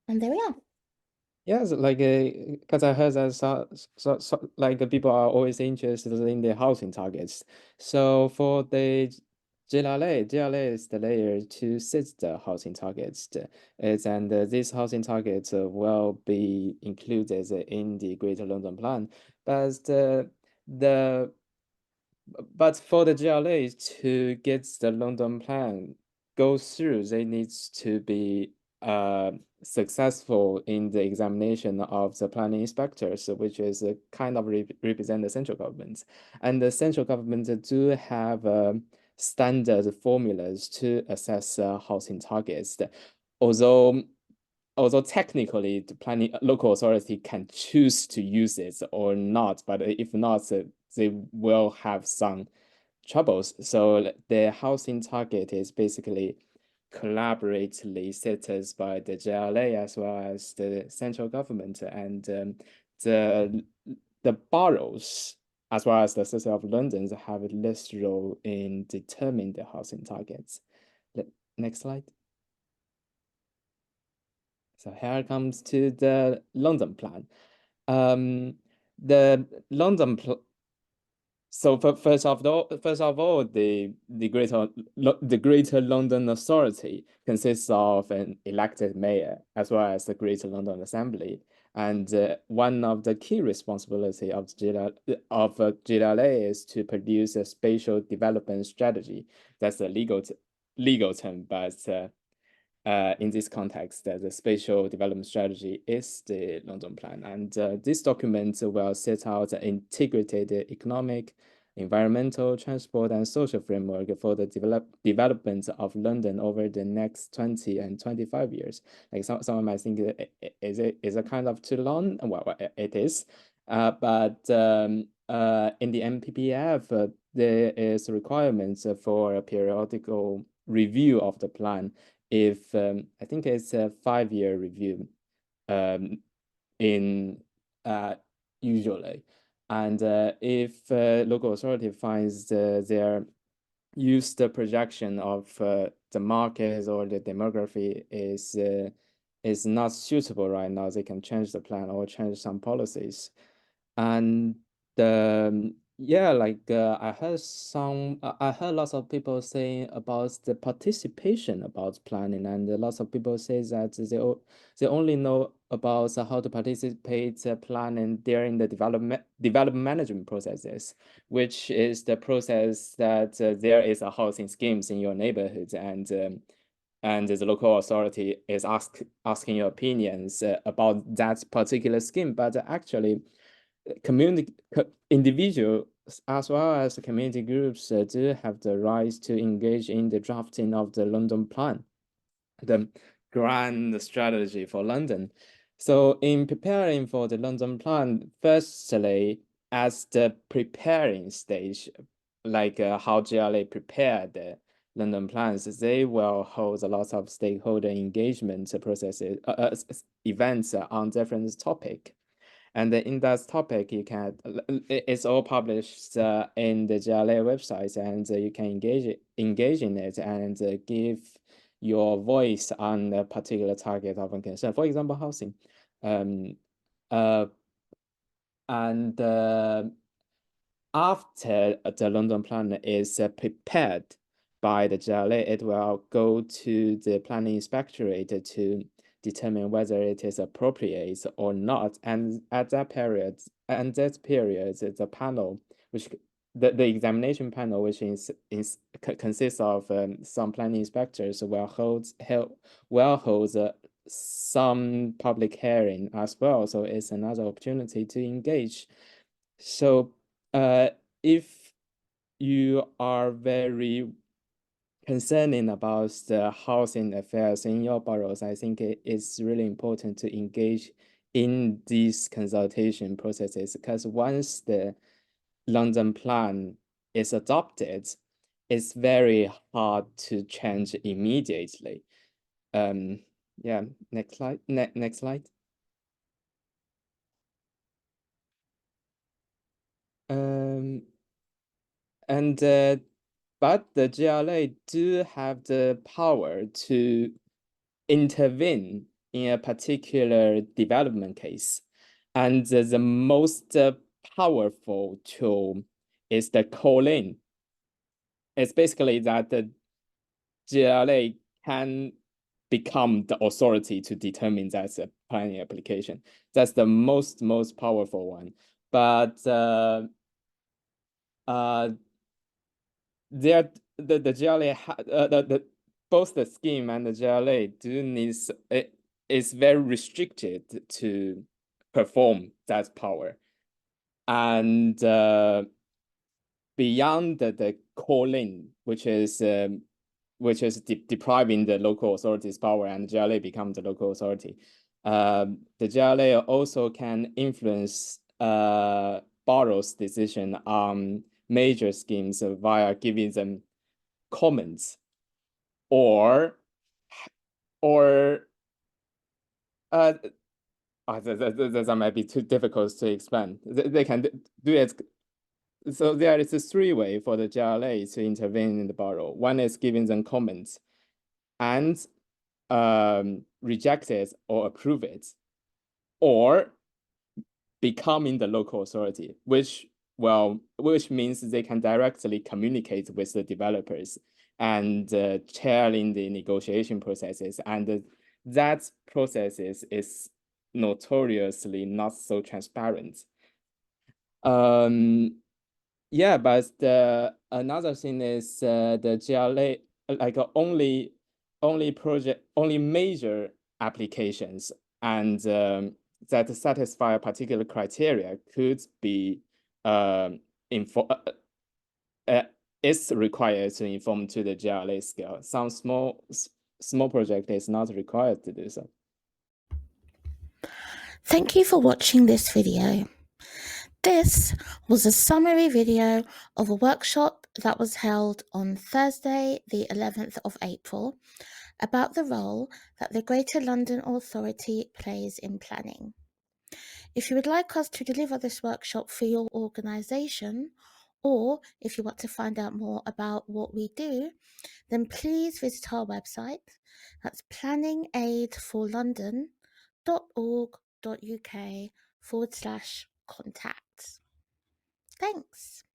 And there we are. Yes, like because I heard that like people are always interested in the housing targets. So for the GLA is the layer to set the housing targets. And these housing targets will be included in the Greater London Plan. But the but for the GLA to get the London Plan go through, they need to be successful in the examination of the planning inspectors, which is kind of represent the central government. And the central government do have standard formulas to assess housing targets. Although although technically the planning local authority can choose to use it or not, but if not, they will have some troubles. So the housing target is basically collaboratively set as by the GLA as well as the central government and the the boroughs as well as the City of London have less role in determining the housing targets. Next slide. So here comes to the London plan. Um, the London pl so first of all, the Greater London Authority consists of an elected mayor as well as the Greater London Assembly. And one of the key responsibility of GLA is to produce a spatial development strategy. That's a legal term, but in this context, the spatial development strategy is the London Plan. And this document will set out an integrated economic, environmental, transport, and social framework for the development of London over the next 20 and 25 years. Like someone might think, is it kind of too long? Well, it is. But in the NPPF, there is requirements for a periodical review of the plan if I think it's a 5-year review um, in usually. And if local authority finds their used projection of the market or the demography is not suitable right now, they can change the plan or change some policies. And yeah, like I heard lots of people saying about the participation about planning, and lots of people say that they only know about how to participate planning during the development management processes, which is the process that there is a housing schemes in your neighborhood and the local authority is asking your opinions about that particular scheme, but actually community individuals as well as community groups do have the right to engage in the drafting of the London Plan, the grand strategy for London. So in preparing for the London Plan, firstly, as the preparing stage, like how GLA prepared the London plans, they will hold a lot of stakeholder engagement processes, events on different topic. And in that topic, it's all published in the GLA website, and you can engage in it and give your voice on a particular target of concern. For example, housing. Um, uh, and after the London plan is prepared by the GLA, it will go to the planning inspectorate to determine whether it is appropriate or not. And at that period, the panel, which the examination panel, which consists of some planning inspectors, will hold some public hearing as well. So it's another opportunity to engage. So if you are very concerning about the housing affairs in your boroughs, I think it is really important to engage in these consultation processes because once the London plan is adopted, it's very hard to change immediately. Um, yeah, next slide. Next slide. Um, and but the GLA do have the power to intervene in a particular development case. And the most powerful tool is the calling. It's basically that the GLA can become the authority to determine that's a planning application. That's the most powerful one. But the GLA both the scheme and the GLA do needs it is very restricted to perform that power, and beyond the calling, which is depriving the local authorities power, and GLA becomes the local authority. The GLA also can influence boroughs' decision on major schemes via giving them comments, or that might be too difficult to explain. They can do it. So there is a three-way for the GLA to intervene in the borough. One is giving them comments and reject it or approve it, or becoming the local authority, which means they can directly communicate with the developers and chairing the negotiation processes, and that process is notoriously not so transparent. Yeah, but another thing is the GLA, like only major applications and that satisfy a particular criteria could be is required to inform to the GLA scale. Some small project is not required to do so. Thank you for watching this video. This was a summary video of a workshop that was held on Thursday, the 11th of April, about the role that the Greater London Authority plays in planning. If you would like us to deliver this workshop for your organisation, or if you want to find out more about what we do, then please visit our website. That's planningaidforlondon.org.uk/contact. Thanks.